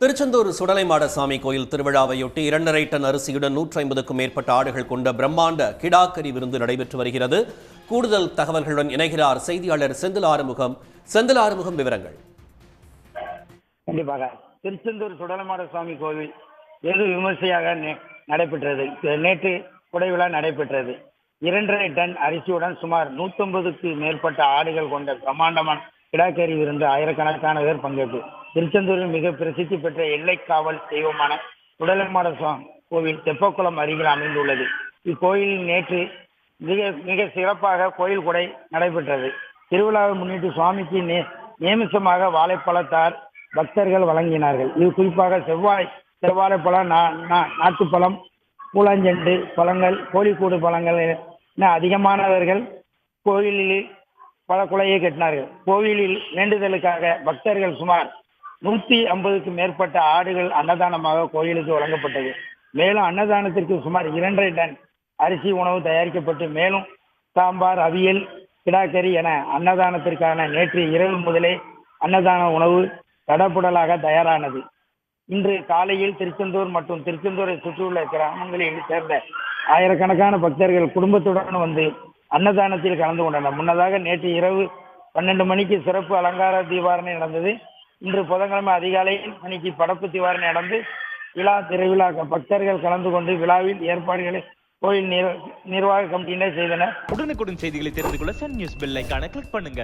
திருச்செந்தூர் சுடலைமாடசாமி கோயில் திருவிழாவையொட்டி 2.5 டன் அரிசியுடன் 150க்கும் மேற்பட்ட ஆடுகள் கொண்ட பிரம்மாண்ட கிடாக்கரி விருந்து நடைபெற்று வருகிறது. கூடுதல் தகவல்களுடன் இணைகிறார் செய்தியாளர் செந்தில் ஆறுமுகம். விவரங்கள். கண்டிப்பாக திருச்செந்தூர் சுடலைமாடசாமி கோவில் வெகு விமர்சையாக நடைபெற்றது. நேற்று குடைவிழா நடைபெற்றது. 2.5 டன் அரிசியுடன் சுமார் 150க்கு மேற்பட்ட ஆடுகள் கொண்ட பிரம்மாண்டமான கிடாக்கரி விருந்து ஆயிரக்கணக்கான பேர் பங்கேற்பு. திருச்செந்தூரில் மிக பிரசித்தி பெற்ற எல்லை காவல் தெய்வமான சுடலைமாடசாமி கோவில் தெப்பக்குளம் அருகில் அமைந்துள்ளது. இக்கோயிலில் நேற்று மிக சிறப்பாக கோயில் கொடை நடைபெற்றது. திருவிழாவை முன்னிட்டு சுவாமிக்கு நியமிசமாக வாழைப்பழத்தார் பக்தர்கள் வழங்கினார்கள். இது குறிப்பாக செவ்வாழைப்பழம், நாட்டுப்பழம், பூலாஞ்செண்டு பழங்கள், கோழிக்கூடு பழங்கள் என அதிகமானவர்கள் கோயிலில் பல குலையை கட்டினார்கள். கோவிலில் வேண்டுதலுக்காக பக்தர்கள் சுமார் 150க்கு மேற்பட்ட ஆடுகள் அன்னதானமாக கோயிலுக்கு வழங்கப்பட்டது. மேலும் அன்னதானத்திற்கு சுமார் 2.5 டன் அரிசி உணவு தயாரிக்கப்பட்டு மேலும் சாம்பார், அவியல், கிடாக்கரி என அன்னதானத்திற்கான நேற்று இரவு முதலே அன்னதான உணவு தடபுடலாக தயாரானது. இன்று காலையில் திருச்செந்தூர் மற்றும் திருச்செந்தூரை சுற்றியுள்ள கிராமங்களில் சேர்ந்த ஆயிரக்கணக்கான பக்தர்கள் குடும்பத்துடன் வந்து அன்னதானத்தில் கலந்து கொண்டனர். முன்னதாக நேற்று இரவு 12 மணிக்கு சிறப்பு அலங்கார தீபாரணை நடந்தது. இன்று புதன்கிழமை அதிகாலை மணிக்கு படப்பு தீபாரணை நடந்து திருவிழா பக்தர்கள் கலந்து கொண்டு விழாவில் ஏற்பாடுகளை கோயில் நிர்வாக கமிட்டியினர் செய்தனர். உடனுக்குடன் செய்திகளை தெரிந்து கொள்ள சன் நியூஸ் பெல் ஐகானை கிளிக் பண்ணுங்க.